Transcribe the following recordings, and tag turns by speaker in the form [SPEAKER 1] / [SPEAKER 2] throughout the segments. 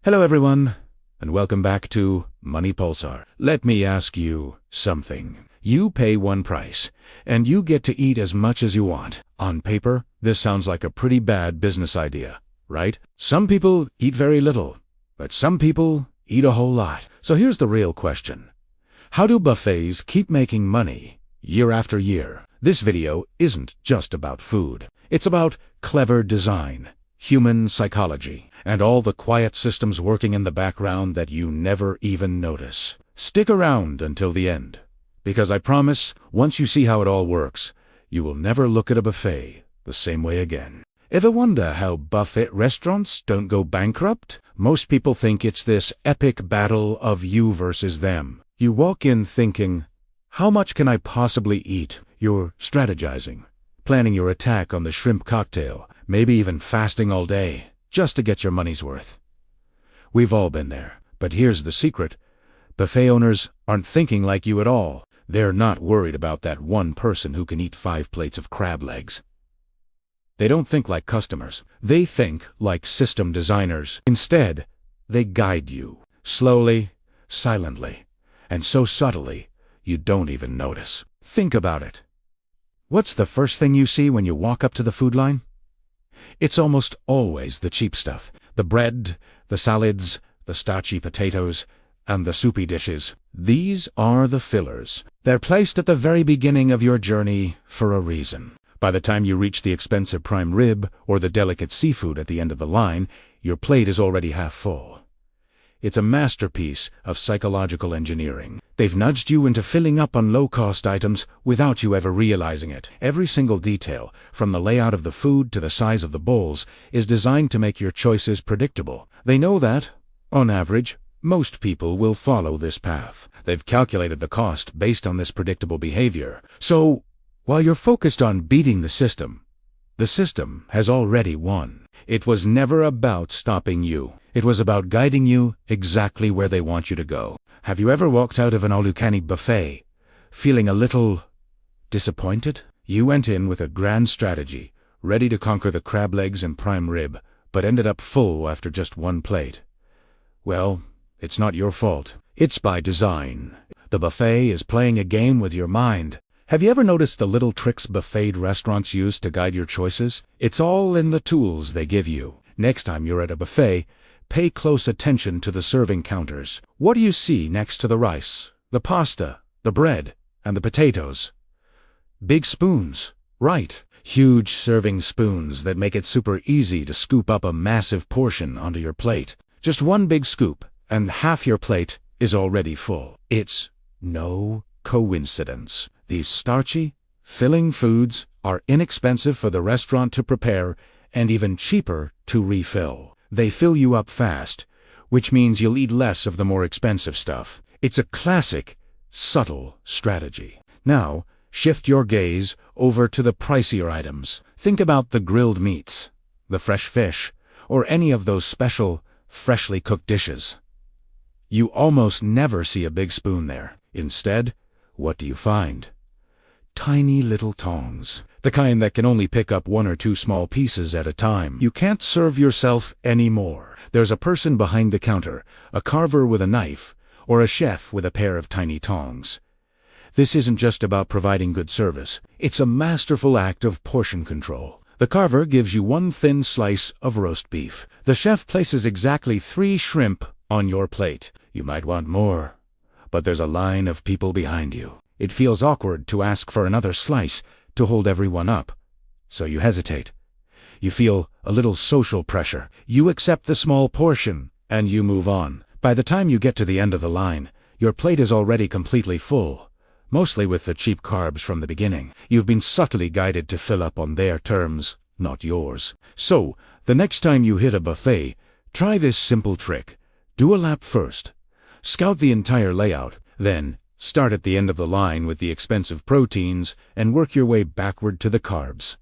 [SPEAKER 1] Hello everyone, and welcome back to Money Pulsar. Let me ask you something. You pay one price, and you get to eat as much as you want. On paper, this sounds like a pretty bad business idea, right? Some people eat very little, but some people eat a whole lot. So here's the real question. How do buffets keep making money year after year? This video isn't just about food. It's about clever design, human psychology, and all the quiet systems working in the background that you never even notice. Stick around until the end, because I promise, once you see how it all works, you will never look at a buffet the same way again. Ever wonder how buffet restaurants don't go bankrupt? Most people think it's this epic battle of you versus them. You walk in thinking, how much can I possibly eat? You're strategizing, planning your attack on the shrimp cocktail, maybe even fasting all day, just to get your money's worth. We've all been there, but here's the secret. Buffet owners aren't thinking like you at all. They're not worried about that one person who can eat 5 plates of crab legs. They don't think like customers. They think like system designers. Instead, they guide you, slowly, silently, and so subtly, you don't even notice. Think about it. What's the first thing you see when you walk up to the food line? It's almost always the cheap stuff. The bread, the salads, the starchy potatoes, and the soupy dishes. These are the fillers. They're placed at the very beginning of your journey for a reason. By the time you reach the expensive prime rib or the delicate seafood at the end of the line, your plate is already half full. It's a masterpiece of psychological engineering. They've nudged you into filling up on low-cost items without you ever realizing it. Every single detail, from the layout of the food to the size of the bowls, is designed to make your choices predictable. They know that, on average, most people will follow this path. They've calculated the cost based on this predictable behavior. So, while you're focused on beating the system has already won. It was never about stopping you. It was about guiding you exactly where they want you to go. Have you ever walked out of an all-you-can-eat buffet feeling a little disappointed? You went in with a grand strategy, ready to conquer the crab legs and prime rib, but ended up full after just one plate. Well, it's not your fault. It's by design. The buffet is playing a game with your mind. Have you ever noticed the little tricks buffet restaurants use to guide your choices? It's all in the tools they give you. Next time you're at a buffet, pay close attention to the serving counters. What do you see next to the rice, the pasta, the bread, and the potatoes? Big spoons. Right. Huge serving spoons that make it super easy to scoop up a massive portion onto your plate. Just one big scoop, and half your plate is already full. It's no coincidence. These starchy, filling foods are inexpensive for the restaurant to prepare and even cheaper to refill. They fill you up fast, which means you'll eat less of the more expensive stuff. It's a classic, subtle strategy. Now, shift your gaze over to the pricier items. Think about the grilled meats, the fresh fish, or any of those special, freshly cooked dishes. You almost never see a big spoon there. Instead, what do you find? Tiny little tongs, the kind that can only pick up 1 or 2 small pieces at a time. You can't serve yourself anymore. There's a person behind the counter, a carver with a knife, or a chef with a pair of tiny tongs. This isn't just about providing good service. It's a masterful act of portion control. The carver gives you 1 thin slice of roast beef. The chef places exactly 3 shrimp on your plate. You might want more, but there's a line of people behind you. It feels awkward to ask for another slice to hold everyone up, so you hesitate. You feel a little social pressure. You accept the small portion, and you move on. By the time you get to the end of the line, your plate is already completely full, mostly with the cheap carbs from the beginning. You've been subtly guided to fill up on their terms, not yours. So, the next time you hit a buffet, try this simple trick. Do a lap first. Scout the entire layout, then start at the end of the line with the expensive proteins and work your way backward to the carbs.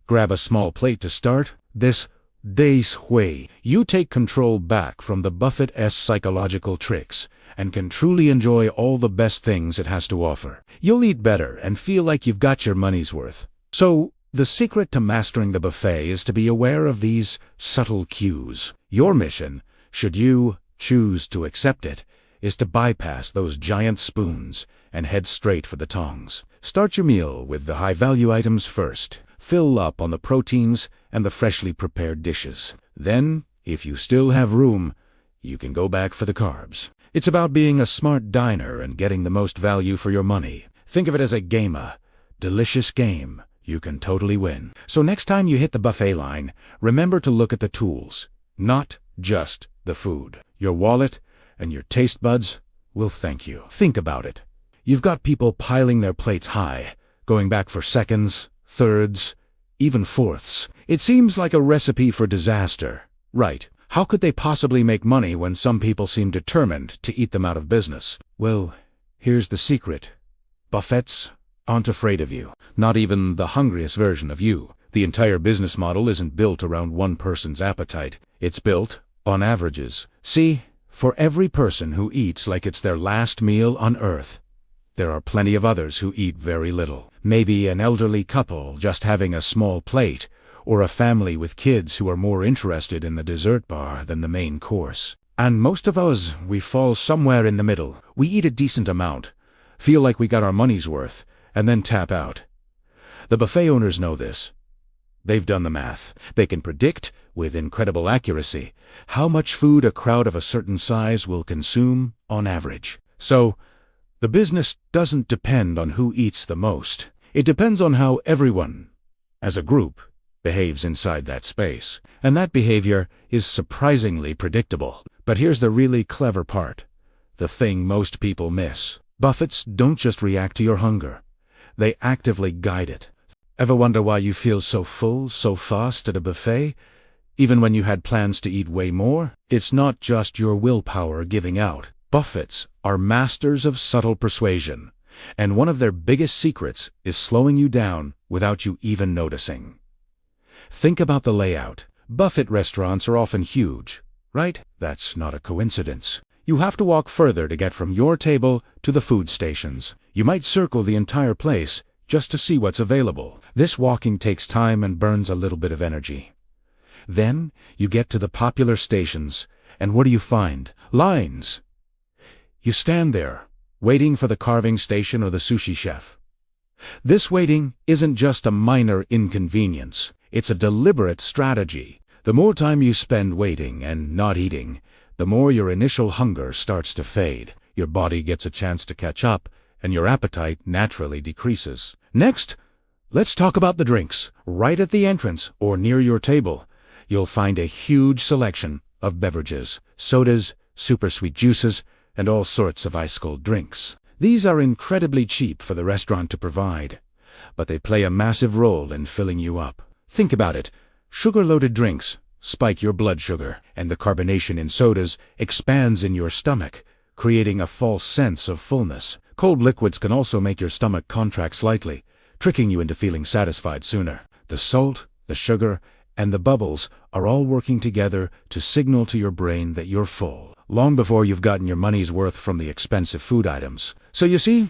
[SPEAKER 1] Grab a small plate to start. This way, you take control back from the buffet's psychological tricks and can truly enjoy all the best things it has to offer. You'll eat better and feel like you've got your money's worth. So, the secret to mastering the buffet is to be aware of these subtle cues. Your mission should you choose to accept it, is to bypass those giant spoons and head straight for the tongs. Start your meal with the high-value items first. Fill up on the proteins and the freshly prepared dishes. Then, if you still have room, you can go back for the carbs. It's about being a smart diner and getting the most value for your money. Think of it as a delicious game you can totally win. So next time you hit the buffet line, remember to look at the tools, not just the food. Your wallet and your taste buds will thank you. Think about it. You've got people piling their plates high, going back for seconds, thirds, even fourths. It seems like a recipe for disaster. Right. How could they possibly make money when some people seem determined to eat them out of business? Well, here's the secret. Buffets aren't afraid of you. Not even the hungriest version of you. The entire business model isn't built around one person's appetite. It's built on averages. See, for every person who eats like it's their last meal on earth, there are plenty of others who eat very little. Maybe an elderly couple just having a small plate, or a family with kids who are more interested in the dessert bar than the main course. And most of us, we fall somewhere in the middle. We eat a decent amount, feel like we got our money's worth, and then tap out. The buffet owners know this. They've done the math. They can predict, with incredible accuracy, how much food a crowd of a certain size will consume on average. So, the business doesn't depend on who eats the most. It depends on how everyone, as a group, behaves inside that space. And that behavior is surprisingly predictable. But here's the really clever part. The thing most people miss. Buffets don't just react to your hunger. They actively guide it. Ever wonder why you feel so full so fast at a buffet, even when you had plans to eat way more? It's not just your willpower giving out. Buffets are masters of subtle persuasion, and one of their biggest secrets is slowing you down without you even noticing. Think about the layout. Buffet restaurants are often huge, right? That's not a coincidence. You have to walk further to get from your table to the food stations. You might circle the entire place just to see what's available. This walking takes time and burns a little bit of energy. Then you get to the popular stations, and what do you find? Lines. You stand there, waiting for the carving station or the sushi chef. This waiting isn't just a minor inconvenience. It's a deliberate strategy. The more time you spend waiting and not eating, the more your initial hunger starts to fade. Your body gets a chance to catch up, and your appetite naturally decreases. Next, let's talk about the drinks. Right at the entrance, or near your table, you'll find a huge selection of beverages, sodas, super sweet juices, and all sorts of ice-cold drinks. These are incredibly cheap for the restaurant to provide, but they play a massive role in filling you up. Think about it. Sugar-loaded drinks spike your blood sugar, and the carbonation in sodas expands in your stomach, creating a false sense of fullness. Cold liquids can also make your stomach contract slightly, tricking you into feeling satisfied sooner. The salt, the sugar, and the bubbles are all working together to signal to your brain that you're full, long before you've gotten your money's worth from the expensive food items. So you see,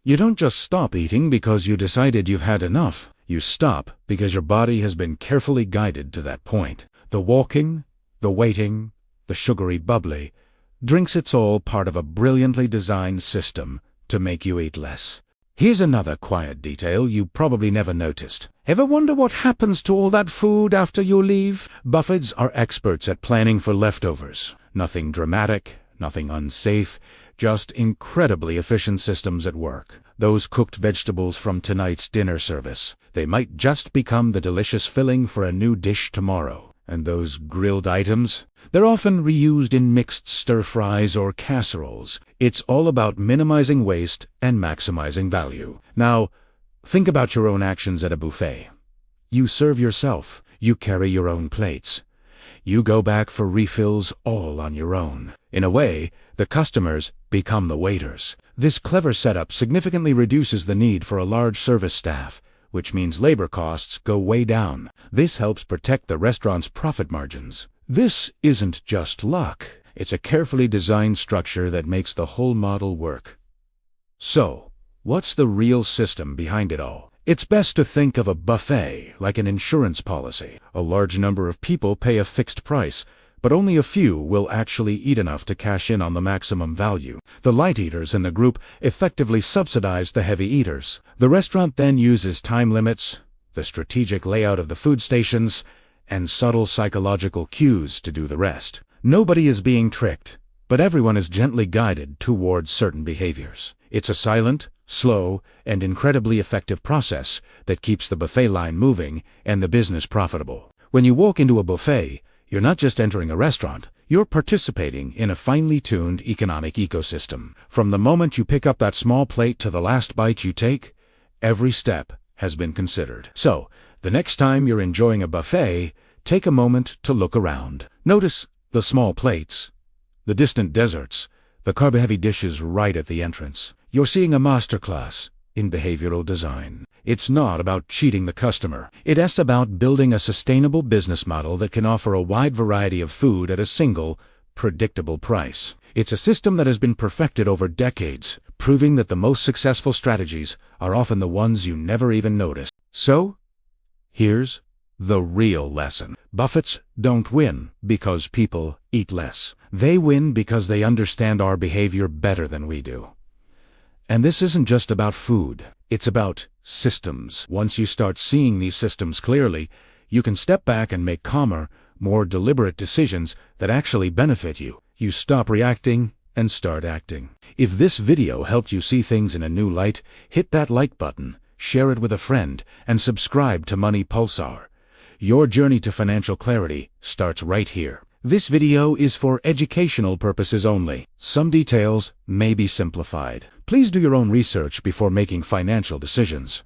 [SPEAKER 1] you don't just stop eating because you decided you've had enough. You stop because your body has been carefully guided to that point. The walking, the waiting, the sugary bubbly, drinks, it's all part of a brilliantly designed system to make you eat less. Here's another quiet detail you probably never noticed. Ever wonder what happens to all that food after you leave? Buffets are experts at planning for leftovers. Nothing dramatic, nothing unsafe, just incredibly efficient systems at work. Those cooked vegetables from tonight's dinner service, they might just become the delicious filling for a new dish tomorrow. And those grilled items, they're often reused in mixed stir-fries or casseroles. It's all about minimizing waste and maximizing value. Now, think about your own actions at a buffet. You serve yourself. You carry your own plates. You go back for refills all on your own. In a way, the customers become the waiters. This clever setup significantly reduces the need for a large service staff, which means labor costs go way down. This helps protect the restaurant's profit margins. This isn't just luck. It's a carefully designed structure that makes the whole model work. So, what's the real system behind it all? It's best to think of a buffet like an insurance policy. A large number of people pay a fixed price, but only a few will actually eat enough to cash in on the maximum value. The light eaters in the group effectively subsidize the heavy eaters. The restaurant then uses time limits, the strategic layout of the food stations, and subtle psychological cues to do the rest. Nobody is being tricked, but everyone is gently guided towards certain behaviors. It's a silent, slow, and incredibly effective process that keeps the buffet line moving and the business profitable. When you walk into a buffet, you're not just entering a restaurant, you're participating in a finely tuned economic ecosystem. From the moment you pick up that small plate to the last bite you take, every step has been considered. So, the next time you're enjoying a buffet, take a moment to look around. Notice the small plates, the distant desserts, the carb-heavy dishes right at the entrance. You're seeing a masterclass in behavioral design. It's not about cheating the customer. It's about building a sustainable business model that can offer a wide variety of food at a single, predictable price. It's a system that has been perfected over decades, proving that the most successful strategies are often the ones you never even notice. So, here's the real lesson. Buffets don't win because people eat less. They win because they understand our behavior better than we do. And this isn't just about food. It's about systems. Once you start seeing these systems clearly, you can step back and make calmer, more deliberate decisions that actually benefit you. You stop reacting and start acting. If this video helped you see things in a new light, hit that like button, share it with a friend, and subscribe to Money Pulsar. Your journey to financial clarity starts right here. This video is for educational purposes only. Some details may be simplified. Please do your own research before making financial decisions.